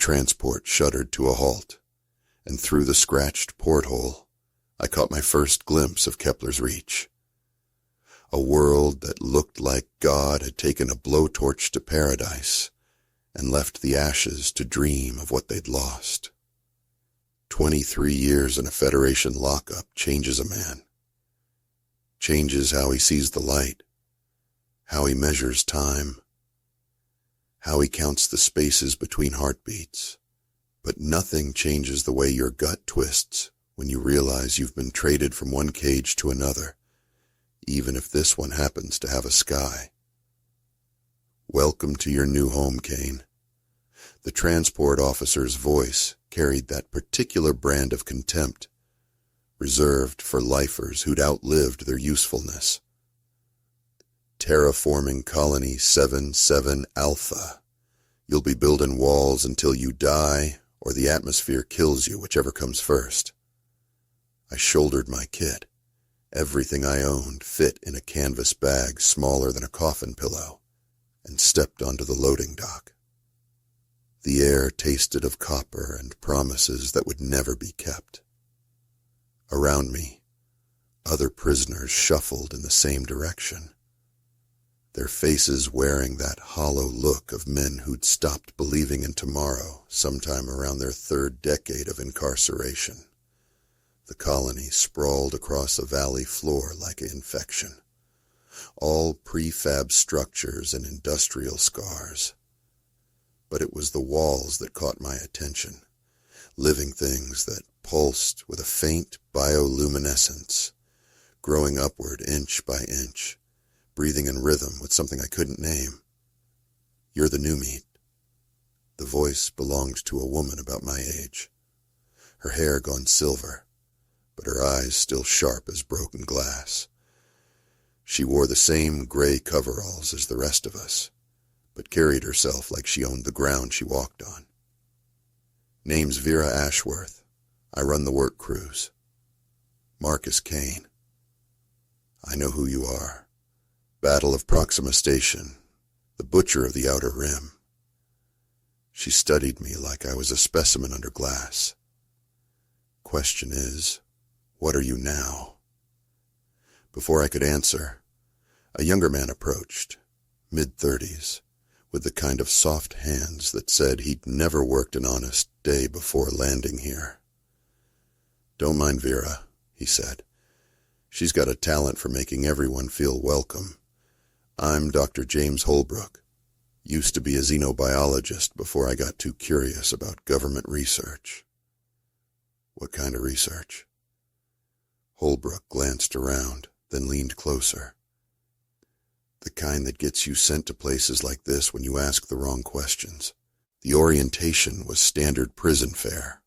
transport shuddered to a halt, and through the scratched porthole, I caught my first glimpse of Kepler's reach. A world that looked like God had taken a blowtorch to paradise and left the ashes to dream of what they'd lost. 23 years in a Federation lockup changes a man. Changes how he sees the light, how he measures time, how he counts the spaces between heartbeats. But nothing changes the way your gut twists when you realize you've been traded from one cage to another, even if this one happens to have a sky. Welcome to your new home, Caine. The transport officer's voice carried that particular brand of contempt, reserved for lifers who'd outlived their usefulness. Terraforming Colony Seven-Seven-Alpha. You'll be building walls until you die, or the atmosphere kills you, whichever comes first. I shouldered my kit. Everything I owned fit in a canvas bag smaller than a coffin pillow, and stepped onto the loading dock. The air tasted of copper and promises that would never be kept. Around me, other prisoners shuffled in the same direction, their faces wearing that hollow look of men who'd stopped believing in tomorrow sometime around their third decade of incarceration. The colony sprawled across a valley floor like an infection, all prefab structures and industrial scars. But it was the walls that caught my attention, living things that pulsed with a faint bioluminescence, growing upward inch by inch, breathing in rhythm with something I couldn't name. You're the new meat. The voice belonged to a woman about my age, her hair gone silver, but her eyes still sharp as broken glass. She wore the same gray coveralls as the rest of us, but carried herself like she owned the ground she walked on. Name's Vera Ashworth. I run the work crews. Marcus Caine. I know who you are. Battle of Proxima Station, the butcher of the Outer Rim. She studied me like I was a specimen under glass. Question is, what are you now? Before I could answer, a younger man approached, mid-30s, with the kind of soft hands that said he'd never worked an honest day before landing here. Don't mind Vera, he said. She's got a talent for making everyone feel welcome. I'm Dr. James Holbrook. Used to be a xenobiologist before I got too curious about government research. What kind of research? Holbrook glanced around, then leaned closer. The kind that gets you sent to places like this when you ask the wrong questions. The orientation was standard prison fare.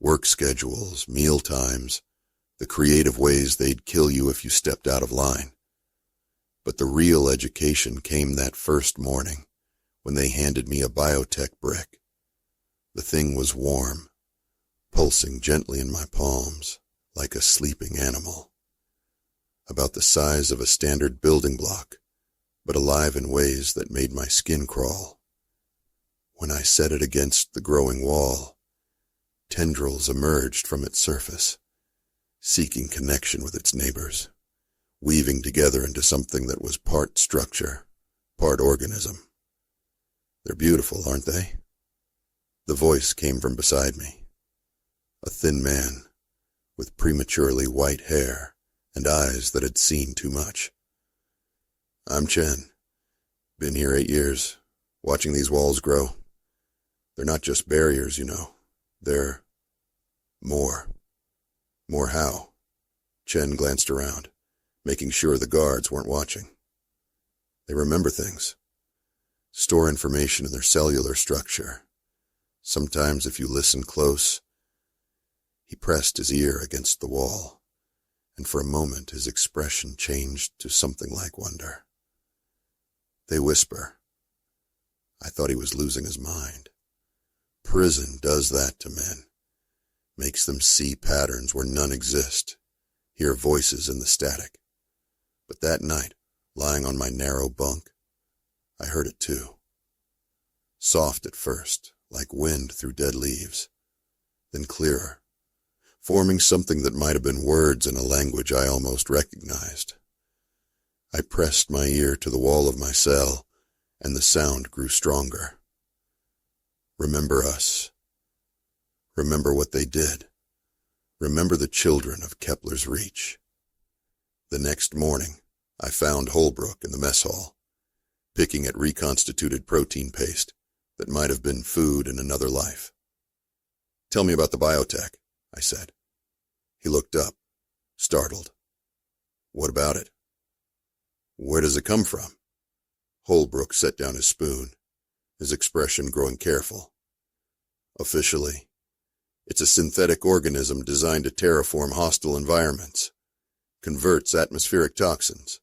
Work schedules, meal times, the creative ways they'd kill you if you stepped out of line. But the real education came that first morning, when they handed me a biotech brick. The thing was warm, pulsing gently in my palms, like a sleeping animal. About the size of a standard building block, but alive in ways that made my skin crawl. When I set it against the growing wall, tendrils emerged from its surface, seeking connection with its neighbors, weaving together into something that was part structure, part organism. They're beautiful, aren't they? The voice came from beside me. A thin man, with prematurely white hair and eyes that had seen too much. I'm Chen. Been here 8 years, watching these walls grow. They're not just barriers, you know. They're more. More how? Chen glanced around, making sure the guards weren't watching. They remember things. Store information in their cellular structure. Sometimes if you listen close. He pressed his ear against the wall, and for a moment his expression changed to something like wonder. They whisper. I thought he was losing his mind. Prison does that to men. Makes them see patterns where none exist, hear voices in the static. But that night, lying on my narrow bunk, I heard it too. Soft at first, like wind through dead leaves, then clearer, forming something that might have been words in a language I almost recognized. I pressed my ear to the wall of my cell, and the sound grew stronger. Remember us. Remember what they did. Remember the children of Kepler's reach. The next morning, I found Holbrook in the mess hall, picking at reconstituted protein paste that might have been food in another life. "Tell me about the biotech," I said. He looked up, startled. "What about it? Where does it come from?" Holbrook set down his spoon, his expression growing careful. "Officially, it's a synthetic organism designed to terraform hostile environments, converts atmospheric toxins,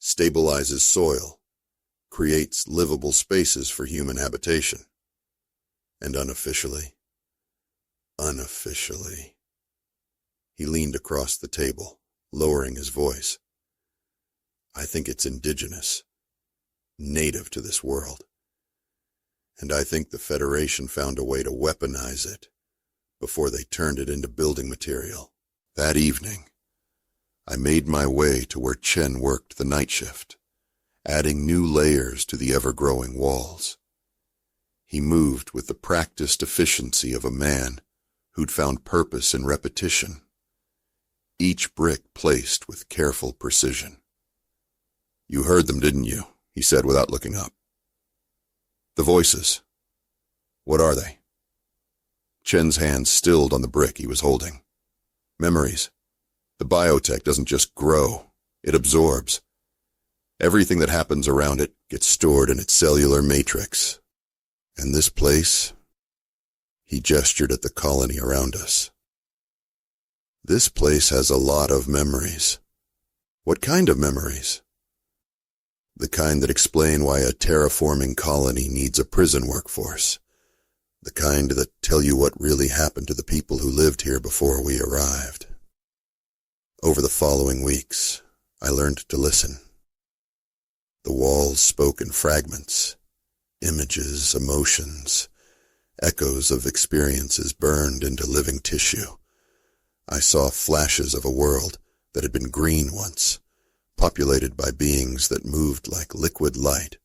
stabilizes soil, creates livable spaces for human habitation. And unofficially, he leaned across the table, lowering his voice. I think it's indigenous, native to this world. And I think the Federation found a way to weaponize it before they turned it into building material. That evening, I made my way to where Chen worked the night shift, adding new layers to the ever-growing walls. He moved with the practiced efficiency of a man who'd found purpose in repetition, each brick placed with careful precision. "You heard them, didn't you?" he said without looking up. "The voices. What are they?" Chen's hand stilled on the brick he was holding. "Memories. The biotech doesn't just grow, it absorbs. Everything that happens around it gets stored in its cellular matrix. And this place," he gestured at the colony around us. "This place has a lot of memories." "What kind of memories?" "The kind that explain why a terraforming colony needs a prison workforce. The kind that tell you what really happened to the people who lived here before we arrived." Over the following weeks, I learned to listen. The walls spoke in fragments, images, emotions, echoes of experiences burned into living tissue. I saw flashes of a world that had been green once, populated by beings that moved like liquid light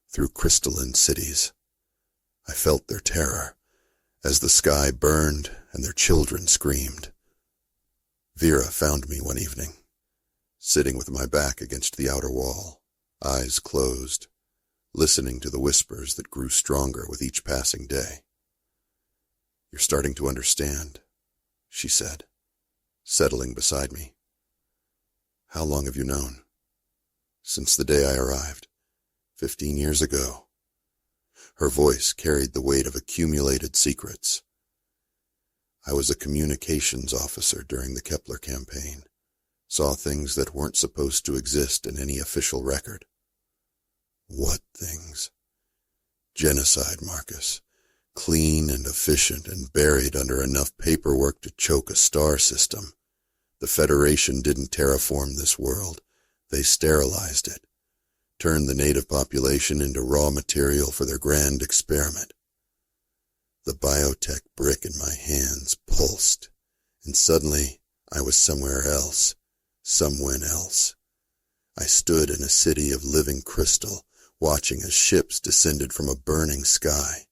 through crystalline cities. I felt their terror as the sky burned and their children screamed. Vera found me one evening, sitting with my back against the outer wall, eyes closed, listening to the whispers that grew stronger with each passing day. "You're starting to understand," she said, settling beside me. "How long have you known?" "Since the day I arrived, 15 years ago." Her voice carried the weight of accumulated secrets. "I was a communications officer during the Kepler campaign, saw things that weren't supposed to exist in any official record." "What things?" "Genocide, Marcus. Clean and efficient and buried under enough paperwork to choke a star system. The Federation didn't terraform this world. They sterilized it, turned the native population into raw material for their grand experiment." The biotech brick in my hands pulsed, and suddenly I was somewhere else, someone else. I stood in a city of living crystal, watching as ships descended from a burning sky.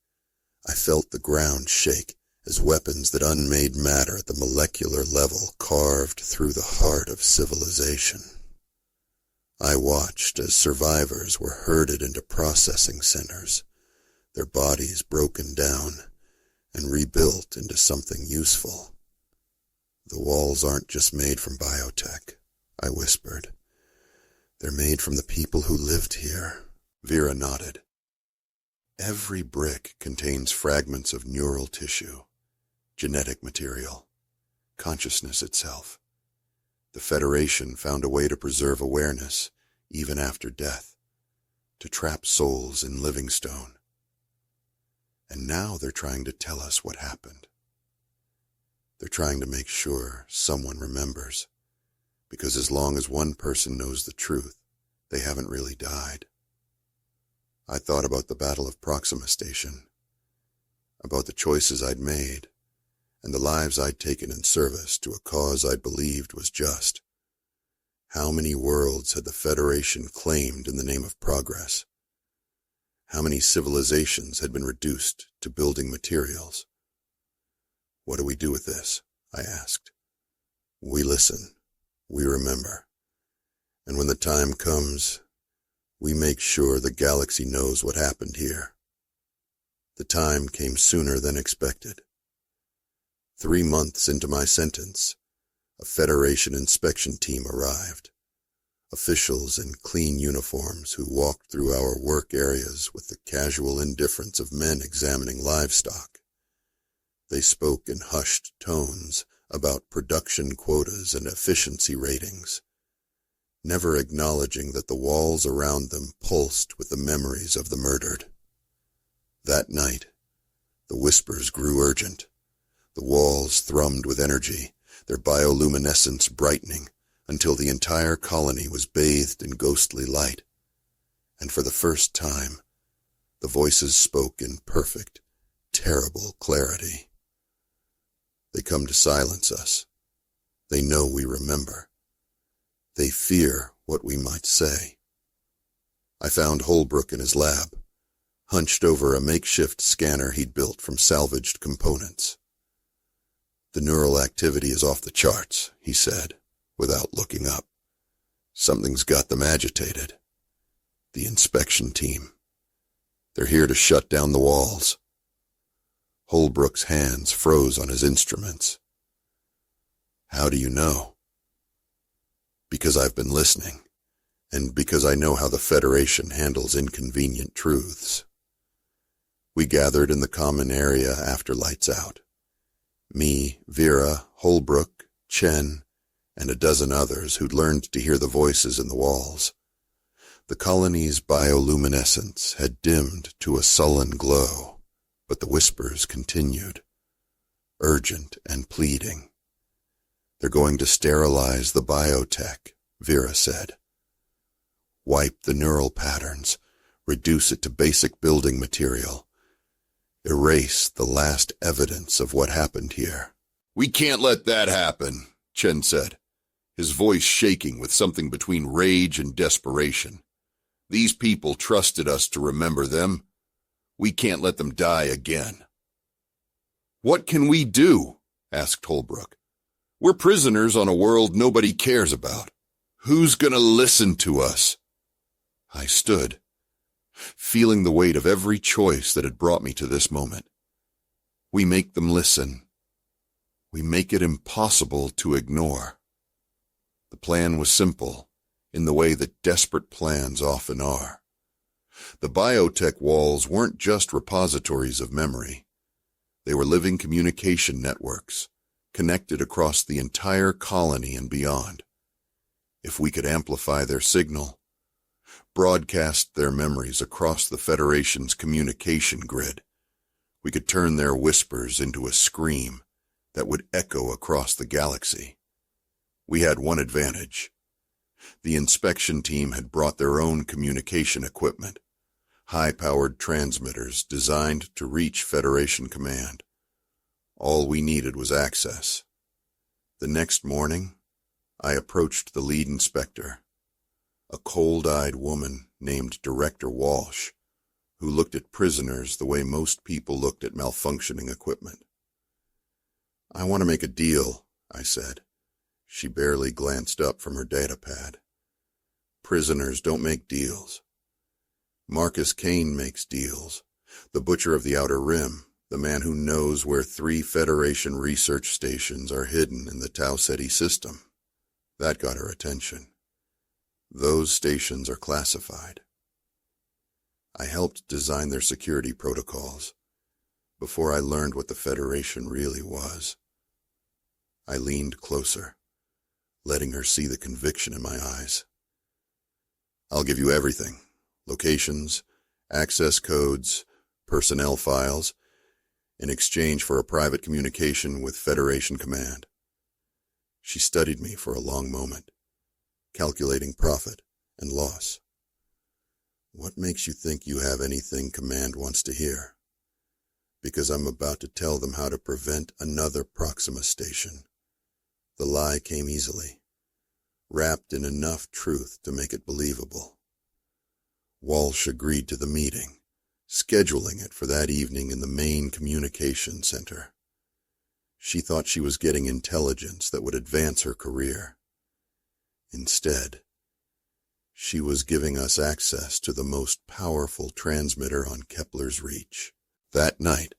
I felt the ground shake as weapons that unmade matter at the molecular level carved through the heart of civilization. I watched as survivors were herded into processing centers, their bodies broken down and rebuilt into something useful. "The walls aren't just made from biotech," I whispered. "They're made from the people who lived here." Vera nodded. "Every brick contains fragments of neural tissue, genetic material, consciousness itself. The Federation found a way to preserve awareness even after death, to trap souls in living stone. And now they're trying to tell us what happened. They're trying to make sure someone remembers, because as long as one person knows the truth, they haven't really died." I thought about the Battle of Proxima Station. about the choices I'd made, and the lives I'd taken in service to a cause I'd believed was just. How many worlds had the Federation claimed in the name of progress? How many civilizations had been reduced to building materials? What do we do with this? I asked. We listen. We remember. And when the time comes, we make sure the galaxy knows what happened here. The time came sooner than expected. 3 months into my sentence, a Federation inspection team arrived. Officials in clean uniforms who walked through our work areas with the casual indifference of men examining livestock. They spoke in hushed tones about production quotas and efficiency ratings, never acknowledging that the walls around them pulsed with the memories of the murdered. That night, the whispers grew urgent. The walls thrummed with energy, their bioluminescence brightening until the entire colony was bathed in ghostly light. And for the first time, the voices spoke in perfect, terrible clarity. They come to silence us. They know we remember. They fear what we might say. I found Holbrook in his lab, hunched over a makeshift scanner he'd built from salvaged components. The neural activity is off the charts, he said, without looking up. Something's got them agitated. The inspection team. They're here to shut down the walls. Holbrook's hands froze on his instruments. How do you know? Because I've been listening, and because I know how the Federation handles inconvenient truths. We gathered in the common area after lights out. Me, Vera, Holbrook, Chen, and a dozen others who'd learned to hear the voices in the walls. The colony's bioluminescence had dimmed to a sullen glow, but the whispers continued, urgent and pleading. They're going to sterilize the biotech, Vera said. Wipe the neural patterns, reduce it to basic building material. Erase the last evidence of what happened here. We can't let that happen, Chen said, his voice shaking with something between rage and desperation. These people trusted us to remember them. We can't let them die again. What can we do? Asked Holbrook. We're prisoners on a world nobody cares about. Who's gonna listen to us? I stood, feeling the weight of every choice that had brought me to this moment. We make them listen. We make it impossible to ignore. The plan was simple, in the way that desperate plans often are. The biotech walls weren't just repositories of memory. They were living communication networks, connected across the entire colony and beyond. If we could amplify their signal, broadcast their memories across the Federation's communication grid, we could turn their whispers into a scream that would echo across the galaxy. We had one advantage. The inspection team had brought their own communication equipment, high-powered transmitters designed to reach Federation command. All we needed was access. The next morning, I approached the lead inspector, a cold-eyed woman named Director Walsh, who looked at prisoners the way most people looked at malfunctioning equipment. I want to make a deal, I said. She barely glanced up from her datapad. Prisoners don't make deals. Marcus Caine makes deals, the butcher of the Outer Rim, the man who knows where 3 Federation research stations are hidden in the Tau Ceti system. That got her attention. Those stations are classified. I helped design their security protocols before I learned what the Federation really was. I leaned closer, letting her see the conviction in my eyes. I'll give you everything. Locations, access codes, personnel files, in exchange for a private communication with Federation Command. She studied me for a long moment, calculating profit and loss. What makes you think you have anything Command wants to hear? Because I'm about to tell them how to prevent another Proxima station. The lie came easily, wrapped in enough truth to make it believable. Walsh agreed to the meeting, scheduling it for that evening in the main communication center. She thought she was getting intelligence that would advance her career. Instead, she was giving us access to the most powerful transmitter on Kepler's reach. That night,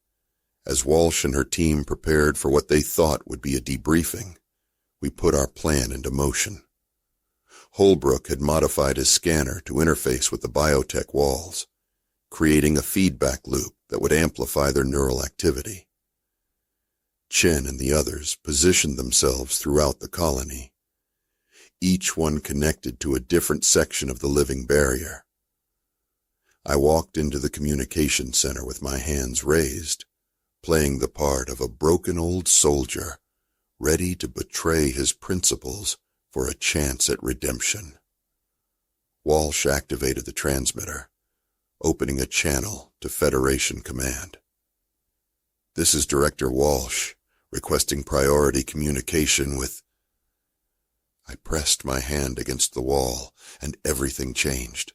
as Walsh and her team prepared for what they thought would be a debriefing, we put our plan into motion. Holbrook had modified his scanner to interface with the biotech walls, creating a feedback loop that would amplify their neural activity. Chen and the others positioned themselves throughout the colony, each one connected to a different section of the living barrier. I walked into the communication center with my hands raised, playing the part of a broken old soldier, ready to betray his principles for a chance at redemption. Walsh activated the transmitter, opening a channel to Federation Command. "This is Director Walsh, requesting priority communication with..." I pressed my hand against the wall, and everything changed.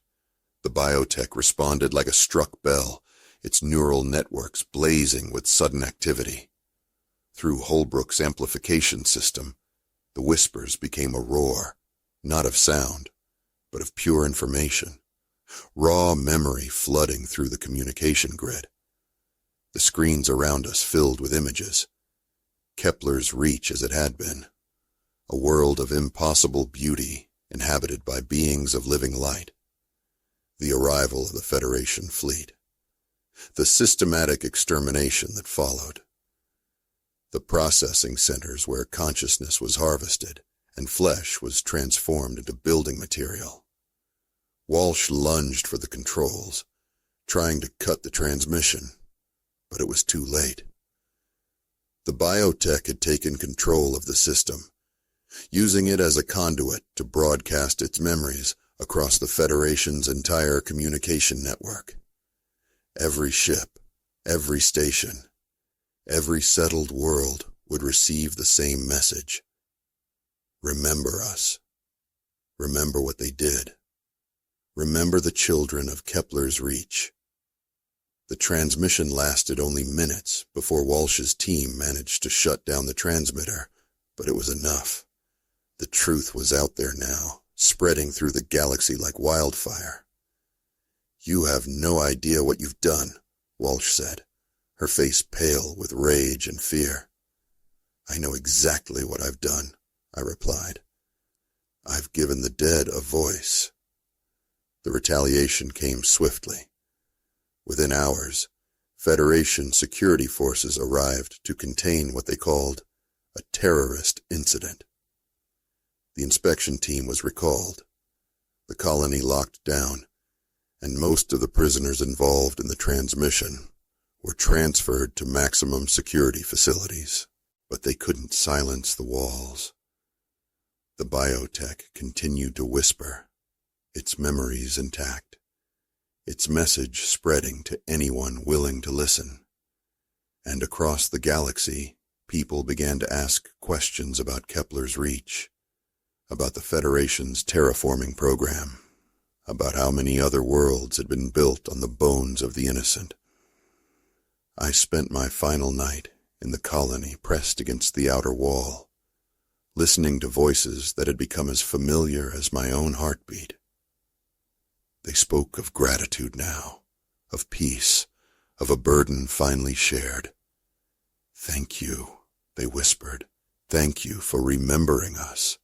The biotech responded like a struck bell, its neural networks blazing with sudden activity. Through Holbrook's amplification system, the whispers became a roar, not of sound, but of pure information, raw memory flooding through the communication grid. The screens around us filled with images, Kepler's reach as it had been, a world of impossible beauty inhabited by beings of living light, the arrival of the Federation fleet, the systematic extermination that followed, the processing centers where consciousness was harvested and flesh was transformed into building material. Walsh lunged for the controls, trying to cut the transmission, but it was too late. The biotech had taken control of the system, using it as a conduit to broadcast its memories across the Federation's entire communication network. Every ship, every station, every settled world would receive the same message. Remember us. Remember what they did. Remember the children of Kepler's reach. The transmission lasted only minutes before Walsh's team managed to shut down the transmitter, but it was enough. The truth was out there now, spreading through the galaxy like wildfire. "You have no idea what you've done," Walsh said, her face pale with rage and fear. "I know exactly what I've done," I replied. "I've given the dead a voice." The retaliation came swiftly. Within hours, Federation security forces arrived to contain what they called a terrorist incident. The inspection team was recalled, the colony locked down, and most of the prisoners involved in the transmission were transferred to maximum security facilities. But they couldn't silence the walls. The biotech continued to whisper, its memories intact, its message spreading to anyone willing to listen. And across the galaxy, people began to ask questions about Kepler's reach, about the Federation's terraforming program, about how many other worlds had been built on the bones of the innocent. I spent my final night in the colony pressed against the outer wall, listening to voices that had become as familiar as my own heartbeat. They spoke of gratitude now, of peace, of a burden finally shared. "Thank you," they whispered. "Thank you for remembering us."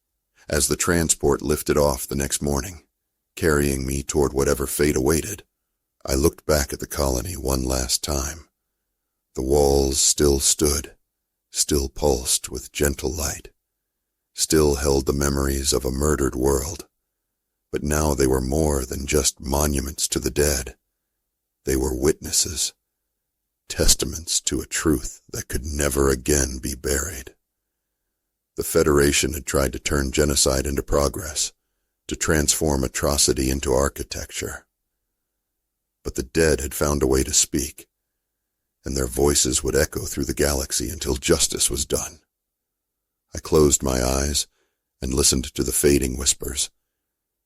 As the transport lifted off the next morning, carrying me toward whatever fate awaited, I looked back at the colony one last time. The walls still stood, still pulsed with gentle light, still held the memories of a murdered world. But now they were more than just monuments to the dead. They were witnesses, testaments to a truth that could never again be buried. The Federation had tried to turn genocide into progress, to transform atrocity into architecture. But the dead had found a way to speak, and their voices would echo through the galaxy until justice was done. I closed my eyes and listened to the fading whispers,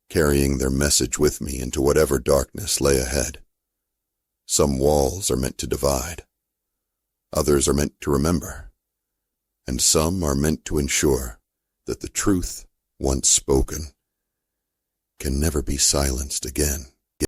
carrying their message with me into whatever darkness lay ahead. Some walls are meant to divide. Others are meant to remember. And some are meant to ensure that the truth, once spoken, can never be silenced again.